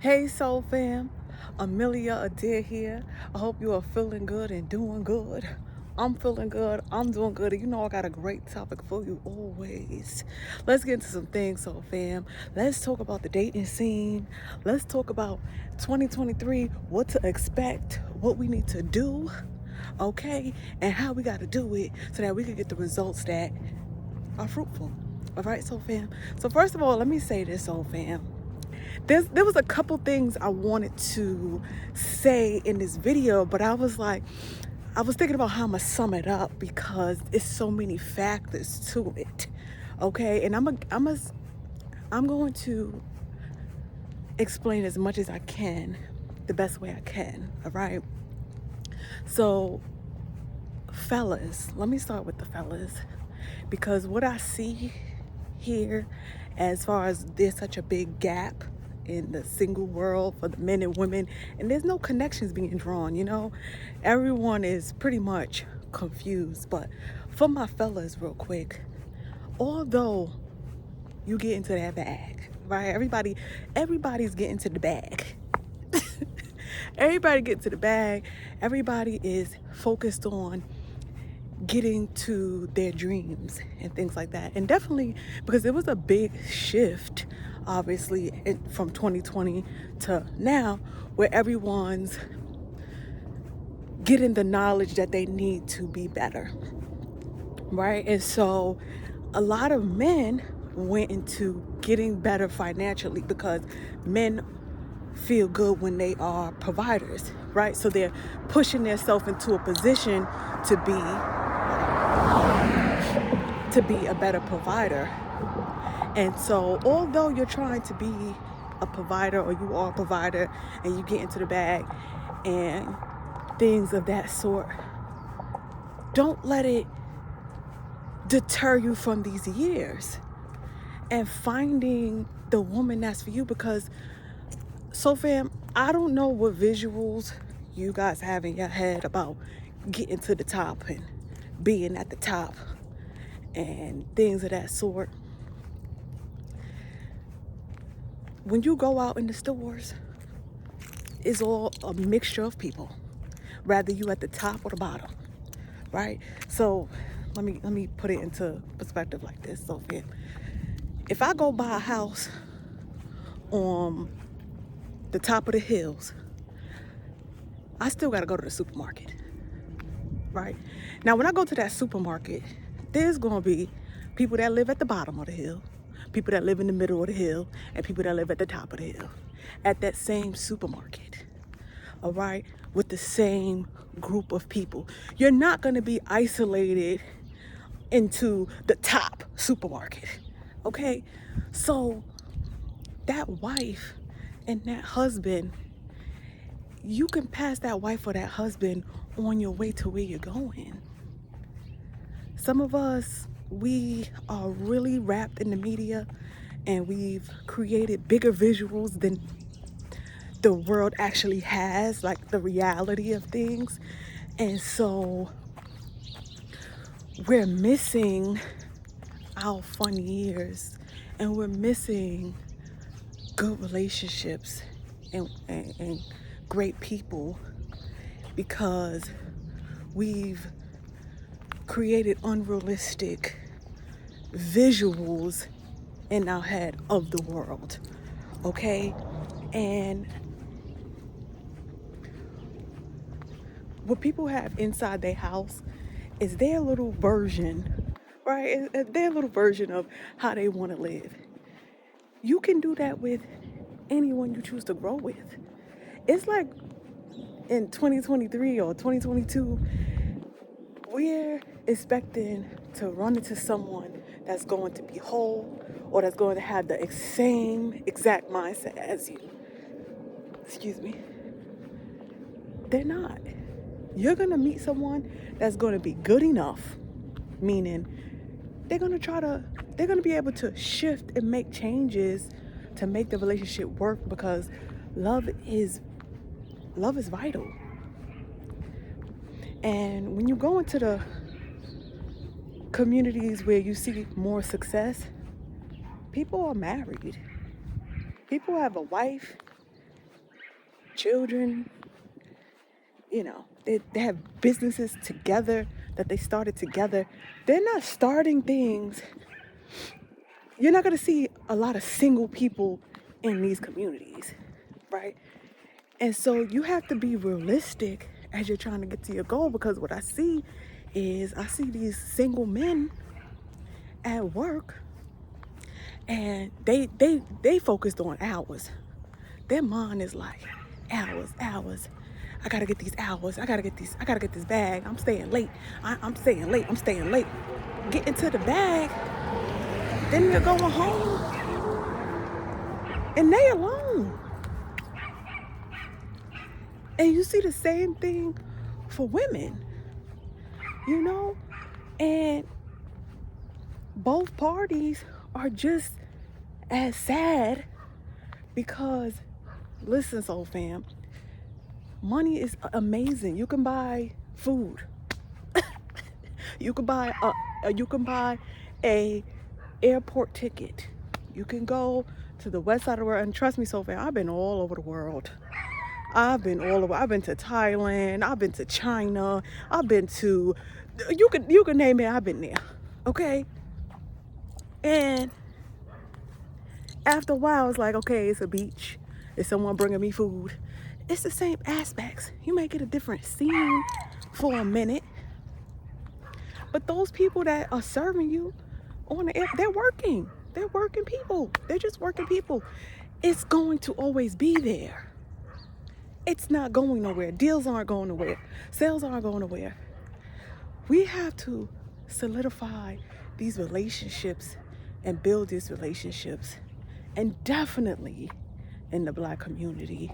Hey Soul Fam, Amelia Adair here. I hope you are feeling good and doing good. I'm feeling good, I'm doing good, and you know I got a great topic for you always. Let's get into some things, Soul Fam. Let's talk about the dating scene. Let's talk about 2023, what to expect, what we need to do, okay, and how we got to do it so that we can get the results that are fruitful. All right, Soul Fam. So first of all, let me say this, Soul Fam. There was a couple things I wanted to say in this video, but I was thinking about how I'm gonna sum it up because it's so many factors to it. Okay, and I'm going to explain as much as I can, the best way I can. All right. So, fellas, let me start with the fellas because what I see here, as far as there's such a big gap in the single world for the men and women, and there's no connections being drawn, everyone is pretty much confused. But for my fellas, real quick, although you get into that bag, right? Everybody's getting to the bag. Everybody get to the bag. Everybody is focused on getting to their dreams and things like that. And definitely because it was a big shift, obviously, from 2020 to now, where everyone's getting the knowledge that they need to be better, right? And so a lot of men went into getting better financially because men feel good when they are providers, right? So they're pushing themselves into a position to be a better provider. And so although you're trying to be a provider, or you are a provider, and you get into the bag and things of that sort, don't let it deter you from these years and finding the woman that's for you. Because, so fam, I don't know what visuals you guys have in your head about getting to the top and being at the top and things of that sort. When you go out in the stores, it's all a mixture of people, rather you at the top or the bottom, right? So let me put it into perspective like this. So if I go buy a house on the top of the hills, I still got to go to the supermarket, right? Now, when I go to that supermarket, there's going to be people that live at the bottom of the hill, people that live in the middle of the hill, and people that live at the top of the hill at that same supermarket, all right, with the same group of people. You're not going to be isolated into the top supermarket, okay? So that wife and that husband, you can pass that wife or that husband on your way to where you're going. Some of us, we are really wrapped in the media, and we've created bigger visuals than the world actually has, like the reality of things. And so we're missing our fun years, and we're missing good relationships and great people because we've created unrealistic visuals in our head of the world, okay? And what people have inside their house is their little version, right? Their little version of how they want to live. You can do that with anyone you choose to grow with. It's like in 2023 or 2022, we're expecting to run into someone that's going to be whole or that's going to have the same exact mindset as you. Excuse me. They're not. You're going to meet someone that's going to be good enough, meaning they're going to be able to shift and make changes to make the relationship work, because love is vital. And when you go into the communities where you see more success, people are married. People have a wife children, they have businesses together that they started together. They're not starting things. You're not going to see a lot of single people in these communities, right? And so you have to be realistic as you're trying to get to your goal, because what I see these single men at work, and they focused on hours. Their mind is like hours. I gotta get these hours. I gotta get this bag. I'm staying late. I'm staying late. Get into the bag. Then you're going home. And they alone. And you see the same thing for women. And both parties are just as sad because, listen, soul fam, money is amazing. You can buy food. You can buy a airport ticket. You can go to the west side of the world, and trust me, soul fam, I've been all over the world. I've been to Thailand. I've been to China. I've been to, you can name it. I've been there. Okay. And after a while, it's like, okay, it's a beach. Is someone bringing me food? It's the same aspects. You may get a different scene for a minute, but those people that are serving you on the air, they're working. They're working people. They're just working people. It's going to always be there. It's not going nowhere. Deals aren't going nowhere. Sales aren't going nowhere. We have to solidify these relationships and build these relationships, and definitely in the Black community,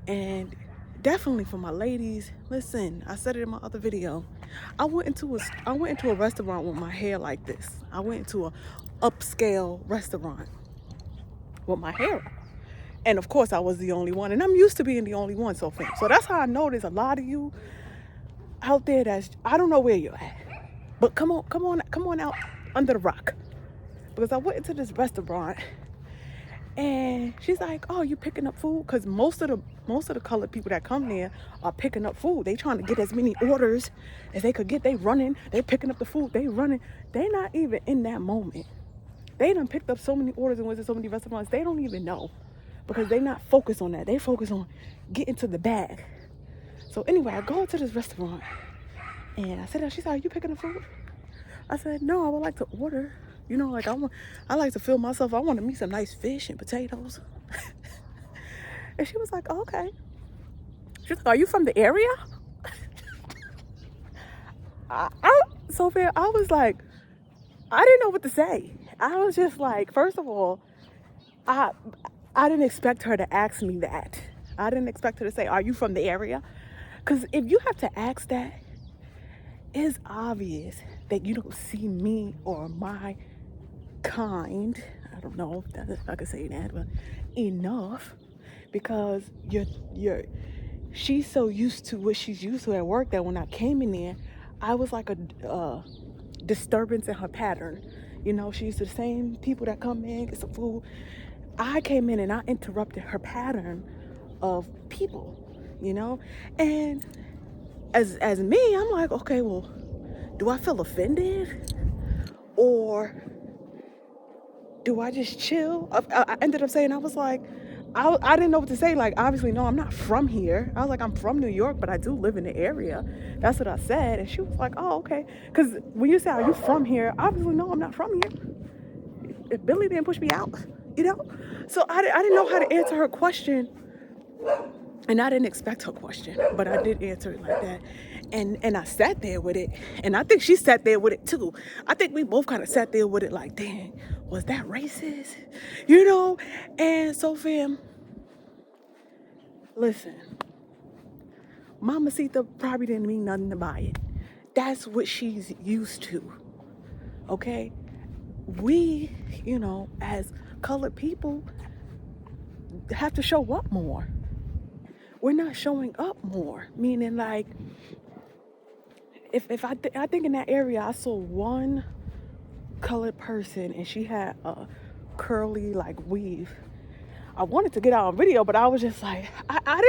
and definitely for my ladies. Listen, I said it in my other video. I went into a restaurant with my hair like this. I went into a upscale restaurant with my hair up. And of course I was the only one, and I'm used to being the only one, so that's how I know there's a lot of you out there that's, I don't know where you're at, but come on out under the rock. Because I went into this restaurant, and she's like, "Oh, you picking up food?" Because most of the colored people that come there are picking up food. They trying to get as many orders as they could get. They running. They picking up the food. They running. They not even in that moment. They done picked up so many orders and went to so many restaurants. They don't even know, because they not focused on that. They focus on getting to the bag. So anyway, I go to this restaurant, and I said, she's like, "Are you picking up food?" I said, "No, I would like to order. Like I like to fill myself. I want to meet some nice fish and potatoes." And she was like, "Oh, okay." She's like, "Are you from the area?" Sophia, I was like, I didn't know what to say. I was just like, first of all, I didn't expect her to ask me that. I didn't expect her to say, "Are you from the area?" Because if you have to ask that, it's obvious that you don't see me or my kind. I don't know if I could say that, but enough, because she's so used to what she's used to at work that when I came in there, I was like a disturbance in her pattern. She's the same people that come in, get some food. I came in and I interrupted her pattern of people, and as me, I'm like, okay, well, do I feel offended, or do I just chill? I ended up saying, I was like, I didn't know what to say. Like, obviously, no, I'm not from here. I was like, I'm from New York, but I do live in the area. That's what I said. And she was like, "Oh, okay." Because when you say, "Are you from here?" Obviously, no, I'm not from here. If Billy didn't push me out, So I didn't know how to answer her question. And I didn't expect her question, but I did answer it like that. And I sat there with it. And I think she sat there with it too. I think we both kind of sat there with it like, dang, was that racist? And so, fam, listen, Mamacita probably didn't mean nothing to buy it. That's what she's used to, okay? We, as colored people, have to show up more. We're not showing up more, meaning like, if I think in that area I saw one colored person and she had a curly like weave, I wanted to get out on video, but I was just like, I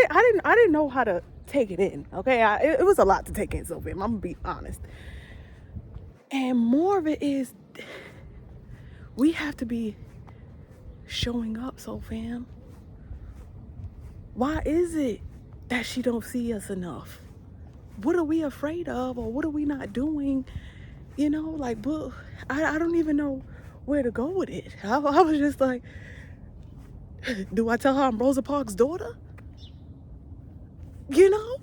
didn't know how to take it in. Okay, it was a lot to take in, so fam. I'm gonna be honest. And more of it is, we have to be showing up, so fam. Why is it that she don't see us enough? What are we afraid of, or what are we not doing? You know, like, but I don't even know where to go with it. I was just like, do I tell her I'm Rosa Parks' daughter? You know,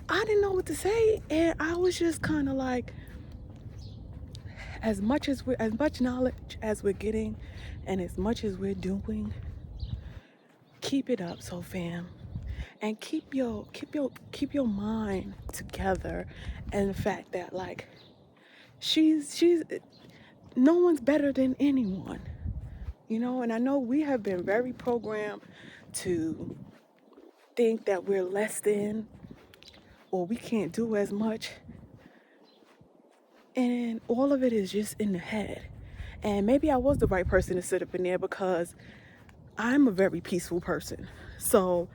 I didn't know what to say, and I was just kind of like, as much knowledge as we're getting, and as much as we're doing, keep it up, so fam, and keep your mind together, and the fact that, like, she's no one's better than anyone, you know. And I know we have been very programmed to think that we're less than, or we can't do as much, and all of it is just in the head. And maybe I was the right person to sit up in there, because I'm a very peaceful person, so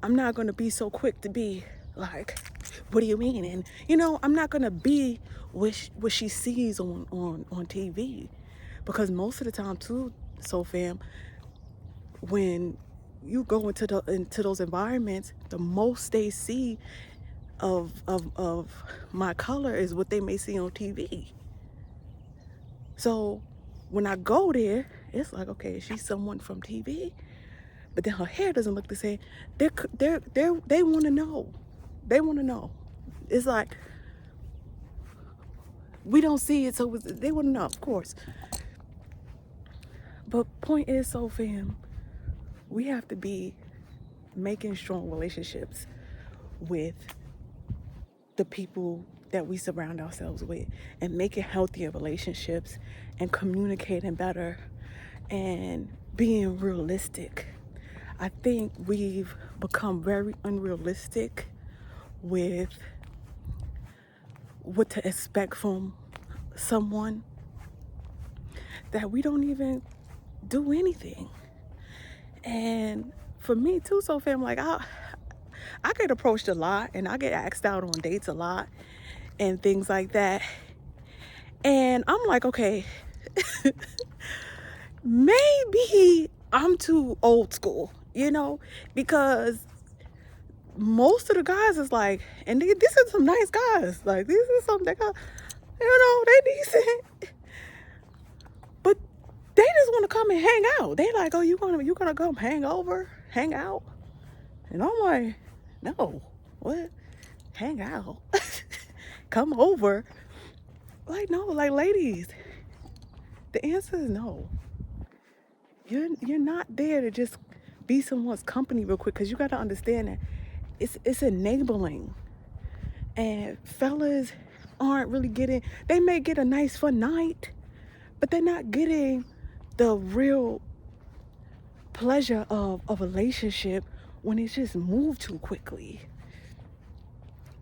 I'm not going to be so quick to be like, what do you mean? And, you know, I'm not going to be what she sees on TV. Because most of the time, too, so fam, when you go into those environments, the most they see of my color is what they may see on TV. So when I go there, it's like, okay, she's someone from TV, but then her hair doesn't look the same. They want to know. They want to know. It's like, we don't see it, so they want to know, of course. But point is, so fam, we have to be making strong relationships with the people that we surround ourselves with, and making healthier relationships, and communicating better, and being realistic. I think we've become very unrealistic with what to expect from someone, that we don't even do anything. And for me too, so fam, like, I get approached a lot, and I get asked out on dates a lot and things like that. And I'm like, okay, maybe I'm too old school, you know, because most of the guys is like, and this is some nice guys, like, this is something that got, you know, they decent, but they just want to come and hang out. They like, oh, you gonna come hang out? And I'm like, no, what? Hang out? Come over? Like, no, like, ladies, the answer is no. You're not there to just be someone's company real quick, because you got to understand that it's enabling. And fellas aren't really getting, they may get a nice fun night, but they're not getting the real pleasure of a relationship when it's just moved too quickly.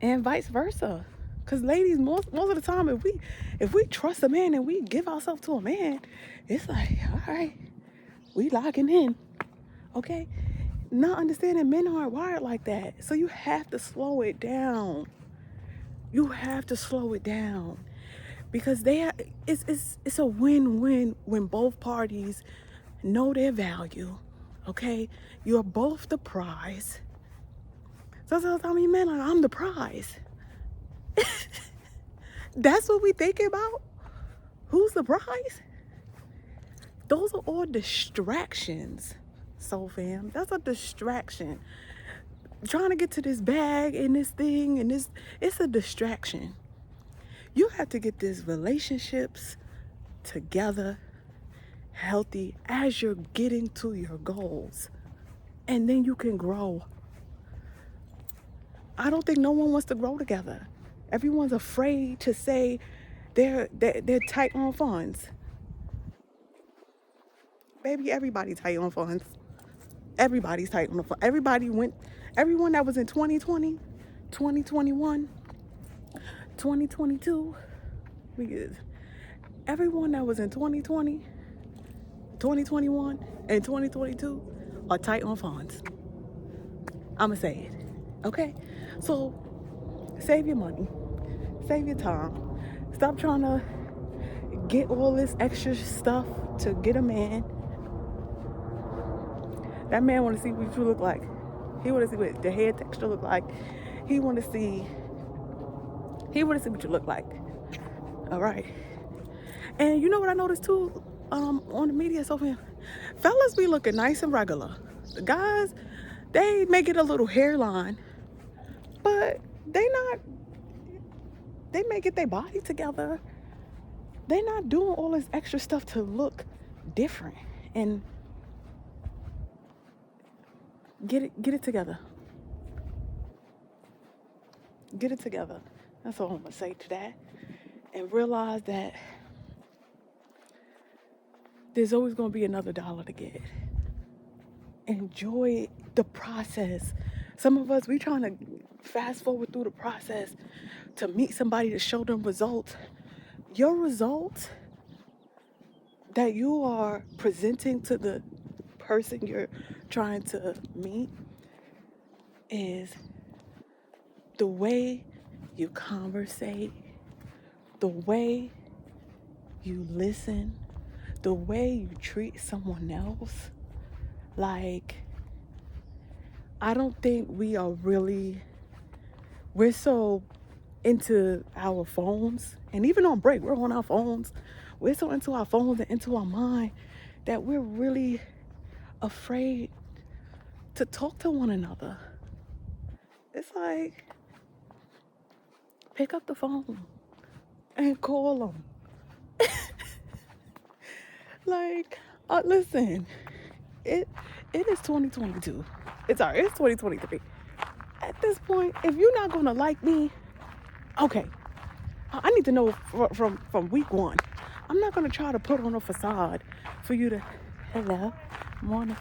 And vice versa. Because ladies, most of the time, if we trust a man and we give ourselves to a man, it's like, all right, we locking in, okay? Not understanding men aren't wired like that. So you have to slow it down. You have to slow it down, because it's a win-win when both parties know their value, okay? You're both the prize. So I mean, man, like, I'm the prize. That's what we thinking about? Who's the prize? Those are all distractions. So fam, that's a distraction. Trying to get to this bag and this thing and this, it's a distraction. You have to get these relationships together, healthy, as you're getting to your goals. And then you can grow. I don't think no one wants to grow together. Everyone's afraid to say they're tight on funds. Baby, everybody's tight on funds. Everybody's tight on the funds. Everyone that was in 2020, 2021, 2022, everyone that was in 2020, 2021, and 2022 are tight on funds. I'ma say it. Okay? So save your money. Save your time. Stop trying to get all this extra stuff to get a man. That man want to see what you look like. He want to see what the hair texture look like. He want to see what you look like. All right. And you know what I noticed too, on the media so far, fellas be looking nice and regular. The guys, they may get a little hairline, but they may get their body together. They not doing all this extra stuff to look different. And get it together. Get it together. That's all I'm gonna say to that. And realize that there's always gonna be another dollar to get. Enjoy the process. Some of us, we trying to fast forward through the process to meet somebody to show them results. Your results that you are presenting to the person you're trying to meet is the way you conversate, the way you listen, the way you treat someone else. Like, I don't think we're so into our phones, and even on break, we're on our phones. We're so into our phones and into our mind that we're really afraid to talk to one another. It's like, pick up the phone and call them. Like, listen, it is 2022. It's 2023. At this point, if you're not gonna like me, okay, I need to know from week one. I'm not gonna try to put on a facade for you to, hello, morning.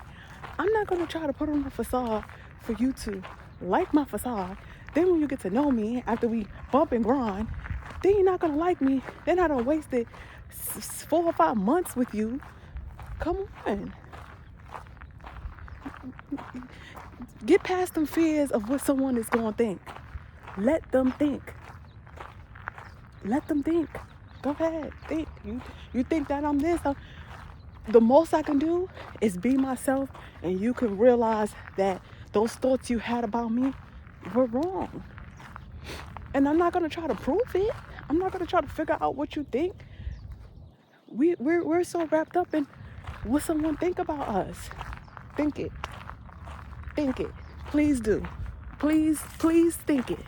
I'm not gonna try to put on a facade for you to like my facade. Then when you get to know me, after we bump and grind, then you're not gonna like me. Then I done wasted 4 or 5 months with you. Come on. Get past them fears of what someone is gonna think. Let them think. Let them think. Go ahead, think. You think that I'm this? The most I can do is be myself, and you can realize that those thoughts you had about me were wrong. And I'm not gonna try to prove it. I'm not gonna try to figure out what you think. We're so wrapped up in what someone think about us. Think it. Think it. Please do. Please think it.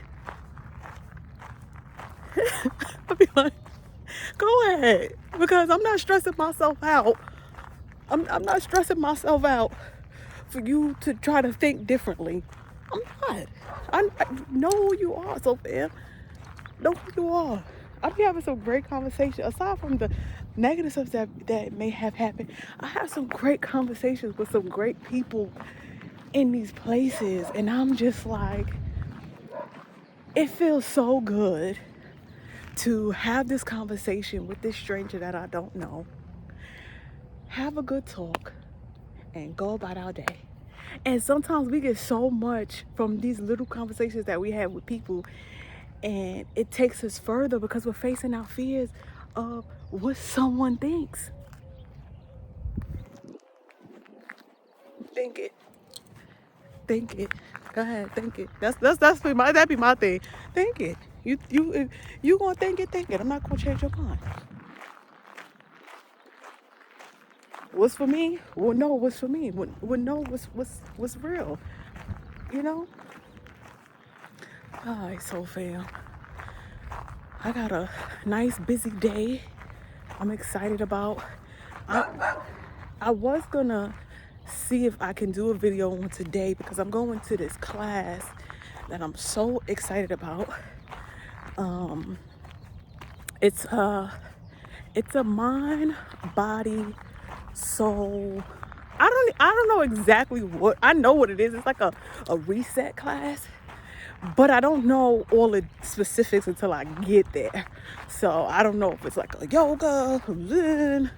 I'll be like, go ahead, because I'm not stressing myself out. I'm not stressing myself out for you to try to think differently. I'm not. I know who you are, Sophia. Know who you are. I'll be having some great conversation. Aside from the negative stuff that may have happened, I have some great conversations with some great people in these places. And I'm just like, it feels so good to have this conversation with this stranger that I don't know. Have a good talk and go about our day. And sometimes we get so much from these little conversations that we have with people, and it takes us further because we're facing our fears of what someone thinks. Think it. Think it. Go ahead, think it. That'd be my thing. Think it. If you gonna think it. I'm not gonna change your mind. What's for me? Well, no, what's for me? Well, no, what's real? You know? Alright, so fam, I got a nice busy day. I'm excited about. I was gonna see if I can do a video on today because I'm going to this class that I'm so excited about. It's a mind, body, soul. I don't know exactly what. I know what it is. It's like a reset class, but I don't know all the specifics until I get there. So I don't know if it's like a yoga, Zen.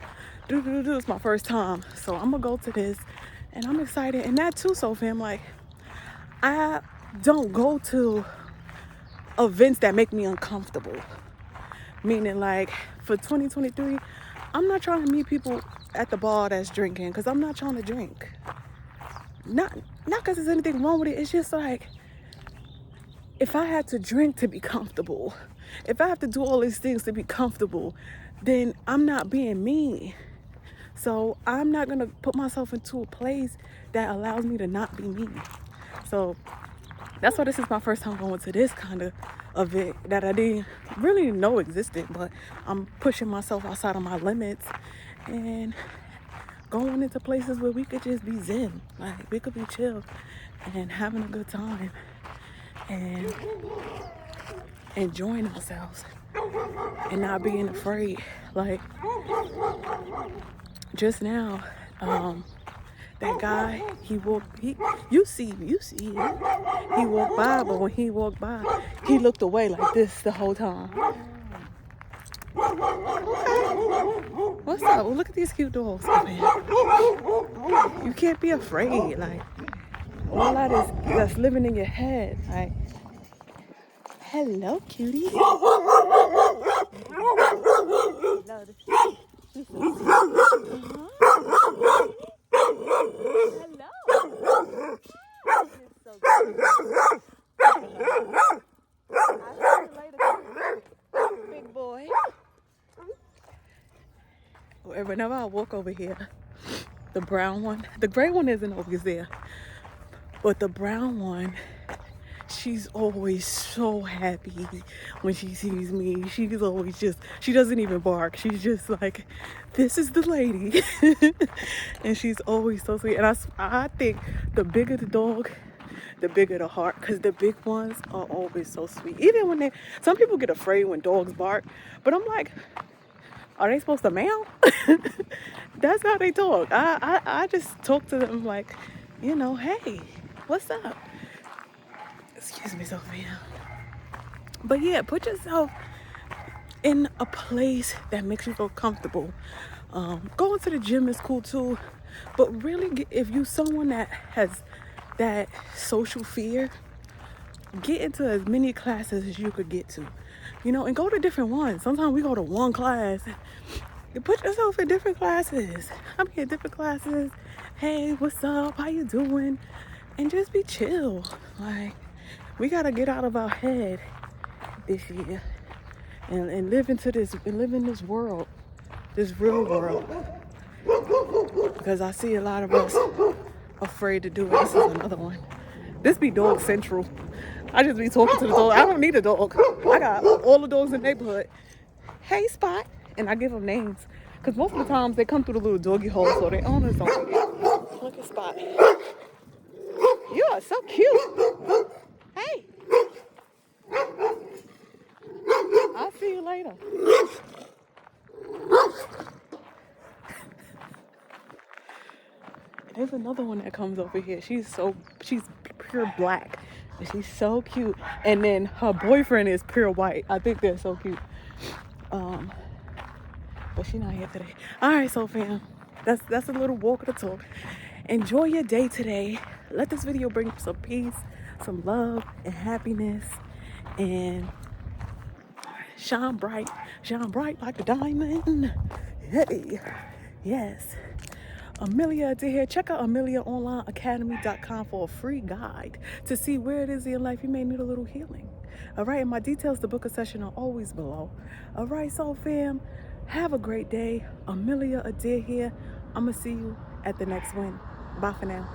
It's my first time, so I'm gonna go to this And I'm excited. And that too, so fam, like, I don't go to events that make me uncomfortable. Meaning, like, for 2023, I'm not trying to meet people at the bar that's drinking, because I'm not trying to drink. Not because there's anything wrong with it. It's just like, if I had to drink to be comfortable, if I have to do all these things to be comfortable, then I'm not being me. So I'm not going to put myself into a place that allows me to not be me. So that's why this is my first time going to this kind of event that I didn't really know existed, but I'm pushing myself outside of my limits and going into places where we could just be zen. Like, we could be chill and having a good time and enjoying ourselves and not being afraid. Like, just now, that guy, you see it. He walked by, but when he walked by, he looked away like this the whole time. What's up? Well, look at these cute dogs, man. You can't be afraid. Like, all that is that's living in your head. Like, hello, cutie. Hello. This is so good. I'll see you later, big boy. Whenever I walk over here, the brown one, the gray one isn't always there, but the brown one, she's always so happy when she sees me. She's always just, she doesn't even bark. She's just like, this is the lady. And she's always so sweet. And I think the bigger the dog, the bigger the heart, because the big ones are always so sweet. Even when some people get afraid when dogs bark, but I'm like, are they supposed to meow? That's how they talk. I just talk to them like, you know, hey, what's up? Excuse me, Sophia. But yeah, put yourself in a place that makes you feel comfortable. Going to the gym is cool too, but really, if you someone that has that social fear, get into as many classes as you could get to, you know, and go to different ones. Sometimes we go to one class. You put yourself in different classes. I'm in different classes. Hey, what's up? How you doing? And just be chill. Like, we gotta get out of our head this year and live in this world, this real world. Because I see a lot of us afraid to do it. This is another one. This be dog central. I just be talking to the dog. I don't need a dog. I got all the dogs in the neighborhood. Hey, Spot. And I give them names. Because most of the times they come through the little doggy hole, so they owners don't forget. Look at Spot. You are so cute. Hey. I'll see you later. There's another one that comes over here. She's pure black. And she's so cute. And then her boyfriend is pure white. I think they're so cute. But she's not here today. All right, so fam, that's a little walk of the talk. Enjoy your day today. Let this video bring some peace, some love, and happiness, and shine bright like a diamond. Hey, yes. Amelia Adair. Check out AmeliaOnlineAcademy.com for a free guide to see where it is in your life you may need a little healing. All right, and my details to book a session are always below. All right, so fam, have a great day. Amelia Adair here. I'm going to see you at the next one. Bye for now.